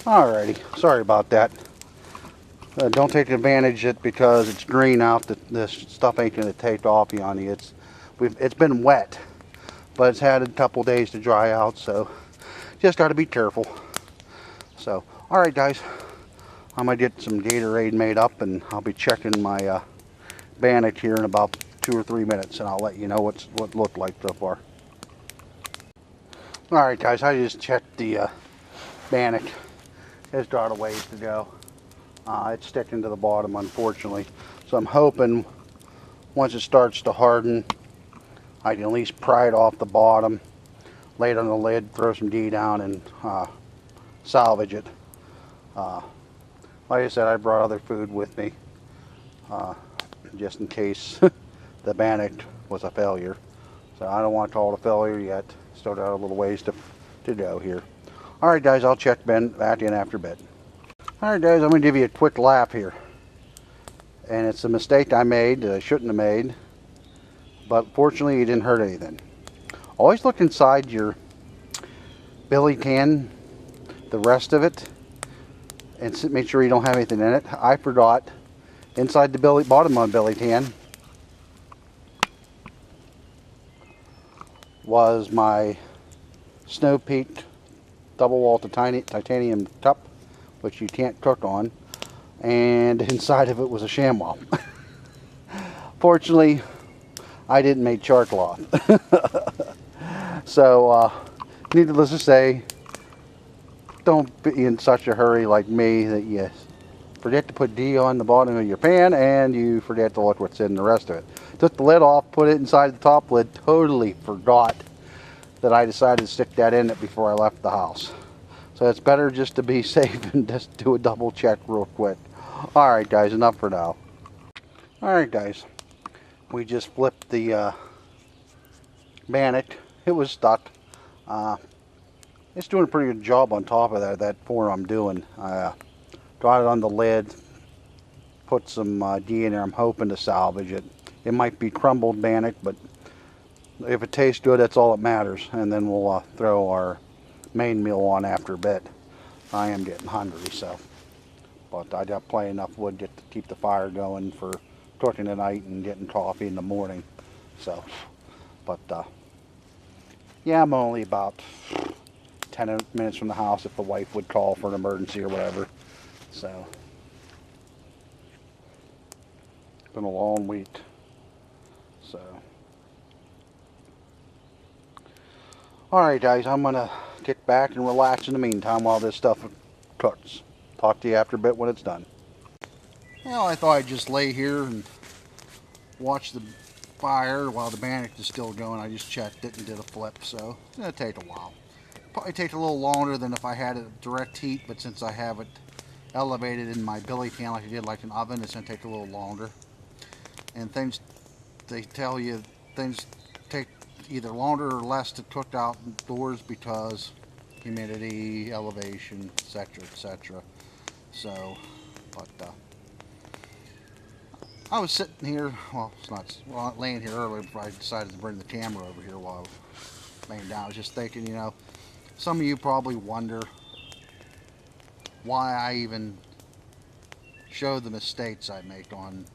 Alrighty, sorry about that. Don't take advantage of it because it's green out. This stuff ain't gonna take off on you. It's been wet, but it's had a couple days to dry out, so just got to be careful. So, all right, guys, I'm gonna get some Gatorade made up, and I'll be checking my Bannock here in about 2 or 3 minutes, and I'll let you know what it looked like so far. All right, guys, I just checked the Bannock. It's got a ways to go. It's sticking to the bottom, unfortunately. So I'm hoping once it starts to harden, I can at least pry it off the bottom, lay it on the lid, throw some D down, and salvage it. Like I said, I brought other food with me, just in case the Bannock was a failure. So I don't want to call it a failure yet. Still got a little ways to go here. All right, guys, I'll check back in after a bit. All right, guys, I'm going to give you a quick lap here. And it's a mistake I made that I shouldn't have made. But fortunately, it didn't hurt anything. Always look inside your billy can, the rest of it, and make sure you don't have anything in it. I forgot inside the bottom of the billy can was my Snow Peak double wall titanium cup, which you can't cook on, and inside of it was a ShamWow. Fortunately, I didn't make char cloth. So, needless to say, don't be in such a hurry like me that you forget to put D on the bottom of your pan and you forget to look what's in the rest of it. Took the lid off, put it inside the top lid, totally forgot that I decided to stick that in it before I left the house. So it's better just to be safe and just do a double check real quick. Alright, guys, enough for now. Alright, guys, we just flipped the Bannock. It was stuck. It's doing a pretty good job on top of that form I'm doing. I got it on the lid, put some D in there. I'm hoping to salvage it. It might be crumbled Bannock, but if it tastes good, that's all that matters. And then we'll throw our main meal on after a bit. I am getting hungry, so. But I got plenty enough wood to keep the fire going for cooking tonight and getting coffee in the morning. So, but yeah, I'm only about 10 minutes from the house if the wife would call for an emergency or whatever. So, it's been a long week. So, alright, guys, I'm gonna get back and relax in the meantime while this stuff cooks. Talk to you after a bit when it's done. Well, I thought I'd just lay here and watch the fire while the Bannock is still going. I just checked it and did a flip, so it's gonna take a while. Probably take a little longer than if I had it at direct heat, but since I have it elevated in my billy can like I did like an oven, it's gonna take a little longer. And things, they tell you things take either longer or less to cook outdoors because humidity, elevation, etc., etc. So, but I was sitting here, well, it's not laying here earlier before I decided to bring the camera over here while I was laying down. I was just thinking, you know, some of you probably wonder why I even show the mistakes I make on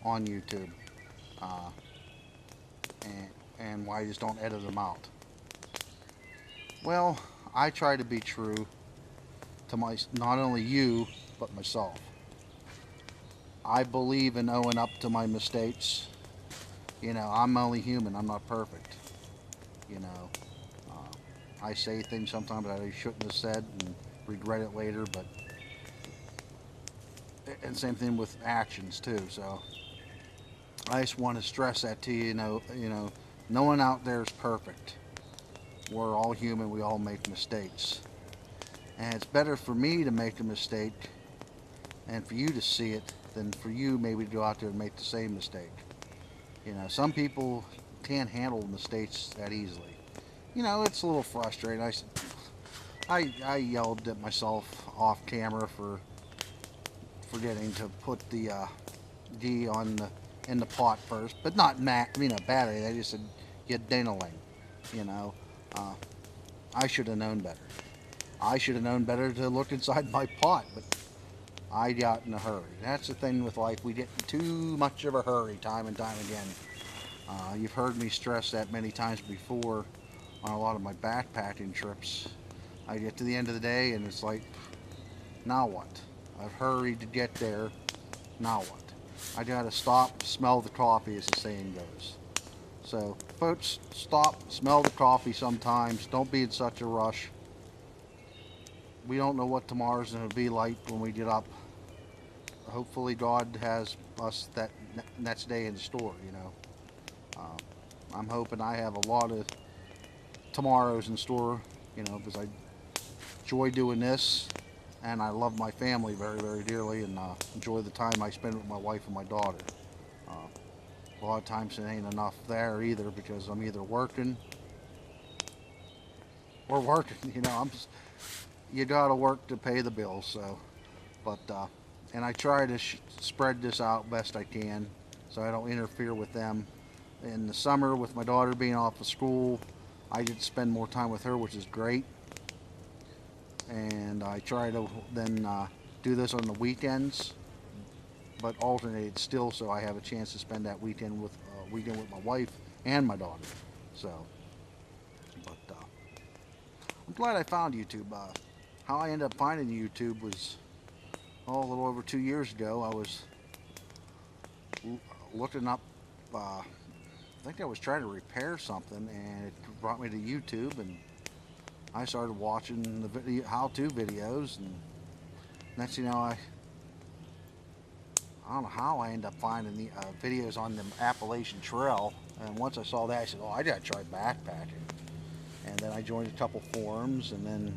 YouTube, and why I just don't edit them out. Well, I try to be true to not only you, but myself. I believe in owning up to my mistakes. You know, I'm only human. I'm not perfect. You know, I say things sometimes that I shouldn't have said and regret it later, but, and same thing with actions too. So I just want to stress that to you. You know, no one out there is perfect. We're all human. We all make mistakes. And it's better for me to make a mistake and for you to see it than for you maybe to go out there and make the same mistake. You know, some people can't handle mistakes that easily. You know, it's a little frustrating. I yelled at myself off camera for forgetting to put the D in the pot first, but not badly. I just said, "You ding-a-ling," you know. I should have known better. I should have known better to look inside my pot, but I got in a hurry. That's the thing with life. We get in too much of a hurry time and time again. You've heard me stress that many times before on a lot of my backpacking trips. I get to the end of the day and it's like, now what? I've hurried to get there. Now what? I gotta stop, smell the coffee, as the saying goes. So, folks, stop, smell the coffee sometimes. Don't be in such a rush. We don't know what tomorrow's going to be like when we get up. Hopefully God has us that next day in store, you know. I'm hoping I have a lot of tomorrows in store, you know, because I enjoy doing this and I love my family very, very dearly, and enjoy the time I spend with my wife and my daughter. A lot of times it ain't enough there either, because I'm either working or working, you know. You gotta work to pay the bills, so. But and I try to spread this out best I can, so I don't interfere with them. In the summer, with my daughter being off of school, I get to spend more time with her, which is great. And I try to then do this on the weekends, but alternate still, so I have a chance to spend that weekend with my wife and my daughter. So, but I'm glad I found YouTube. How I ended up finding YouTube was a little over 2 years ago. I was looking up. I think I was trying to repair something, and it brought me to YouTube, and I started watching the how-to videos, and next thing you know, I don't know how I ended up finding the videos on the Appalachian Trail, and once I saw that, I said, oh, I gotta try backpacking. And then I joined a couple forums, and then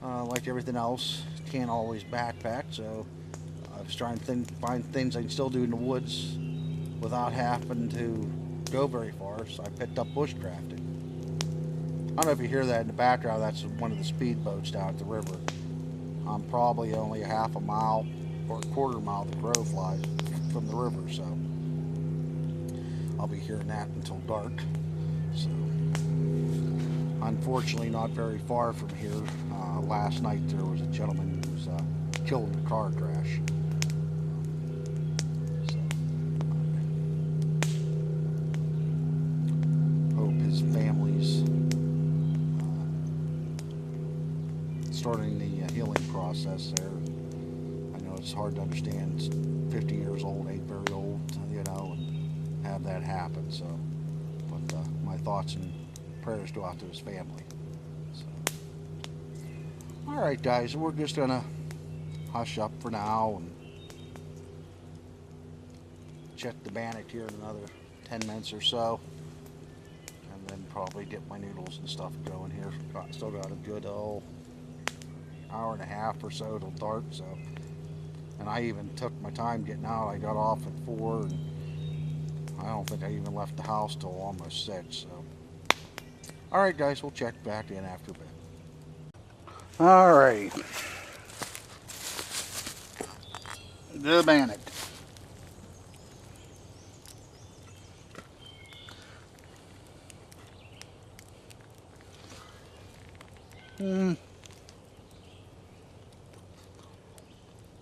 like everything else, can't always backpack, so I was trying to find things I can still do in the woods without having to go very far, so I picked up bushcrafting. I don't know if you hear that in the background. That's one of the speedboats down at the river. I'm probably only a half a mile or a quarter mile the crow flies from the river, so I'll be hearing that until dark. So, unfortunately, not very far from here. Last night there was a gentleman who was killed in a car crash. So, hope his family's starting the healing process there. I know it's hard to understand. 50 years old, ain't very old, you know, and have that happen. So, but my thoughts and prayers go out to his family. So, all right, guys, we're just gonna hush up for now and check the Bannock here in another 10 minutes or so, and then probably get my noodles and stuff going here. Still got a good hour and a half or so till dark, so. And I even took my time getting out. I got off at 4, and I don't think I even left the house till almost 6, so. All right, guys, we'll check back in after a bit. All right. The Bannock.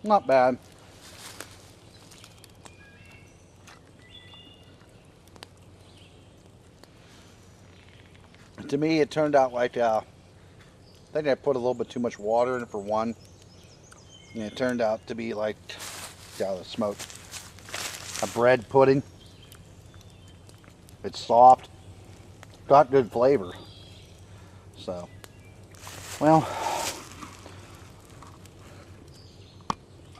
Not bad. To me, it turned out like I think I put a little bit too much water in it for one, and it turned out to be like, the smoke, a bread pudding. It's soft, got good flavor. So, well,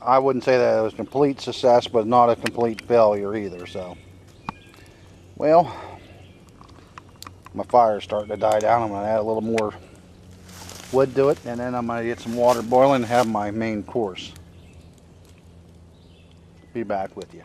I wouldn't say that it was a complete success, but not a complete failure either. So, well, my fire's starting to die down. I'm going to add a little more wood to it, and then I'm going to get some water boiling and have my main course. Be back with you.